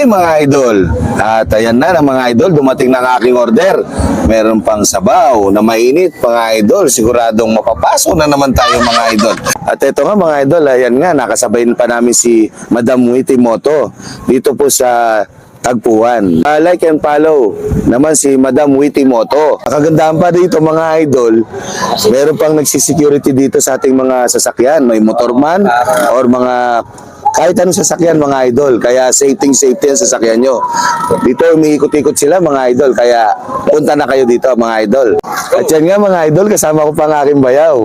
mga idol. At ayan na mga idol, dumating na ang aking order. Meron pang sabaw na mainit mga idol. Siguradong mapapasok na naman tayo mga idol. At ito nga mga idol, ayan nga, nakasabayin pa namin si Madam Witty Moto dito po sa Tagpuan. Like and follow naman si Madam Witty Moto. Kagandahan pa dito mga idol, meron pang nagsisecurity dito sa ating mga sasakyan. May motorman or mga kahit anong sasakyan mga idol. Kaya safety ang sasakyan nyo. Dito umiikot-ikot sila mga idol. Kaya punta na kayo dito mga idol. At yan nga mga idol, kasama ko pa ang aking bayaw.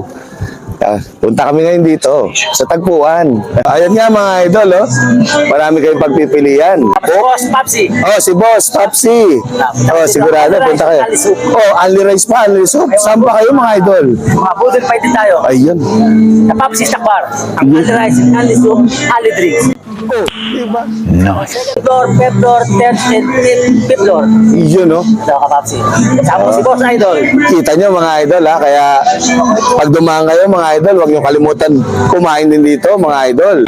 Punta kami ngayon dito sa Tagpuan. Ayan nga mga idol, oh. Marami kayong pagpipilian. Boss Papsi. Oh, si Boss Papsi. Oh, sigurado punta kayo. Oh, only rice pa, only soup. Saan pa kayo mga idol? Mga budol fight din tayo. Ayun. Sa Papsi sa bar. Ang only rice, only soup, only drinks. Oh, diba? Second floor, third floor, fifth floor. Yun, oh. Ito ka Papsi. Kasama ko si Boss Idol. Kita nyo mga idol, ha? Kaya pag dumaan kayo mga idol, huwag nyo kalimutan kumain din dito mga idol.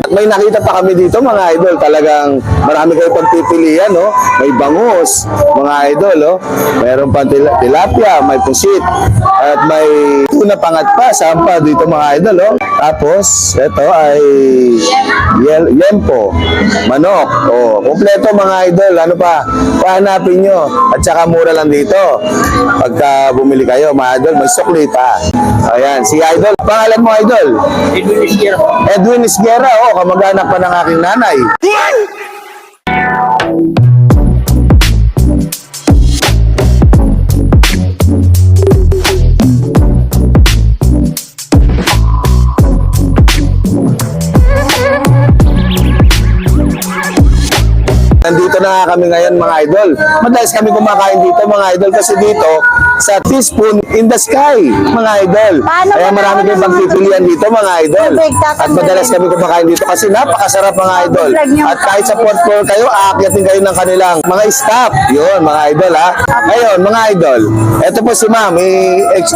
May nakita pa kami dito mga idol, talagang marami kayo pagpipilian, no? May bangus mga idol, oh. Mayroon pa tilapia, may pusit at may tuna pangat pa, sampa dito mga idol, oh. Tapos ito ay yempo, manok, oh. Kompleto mga idol. Ano pa pahanapin nyo, at saka mura lang dito pagka bumili kayo mga idol. May sukli pa. Ayan, si idol, pangalan mo idol? Edwin Isquero. Edwin Isguera, oh, kamag-anak pa ng aking nanay. Nandito na kami ngayon mga idol. Madalas kami kumakain dito mga idol kasi dito sa Teaspoon in the Sky mga idol. Kaya marami kayong pagpipilian dito mga idol. At madalas kami kumakain dito kasi napakasarap mga idol. At kahit sa fourth floor kayo, aakyatin kayo ng kanilang mga staff. Yun mga idol ha. Ngayon mga idol, eto po si ma'am,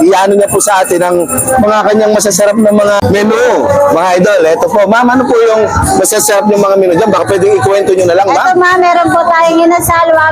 i-ano niya po sa atin ang mga kanyang masasarap na mga menu. Mga idol, eto po. Ma'am, ano po yung masasarap yung mga menu dyan? Baka pwedeng ikwento nyo na lang ma'am. Ito ma, meron po tayong inasal,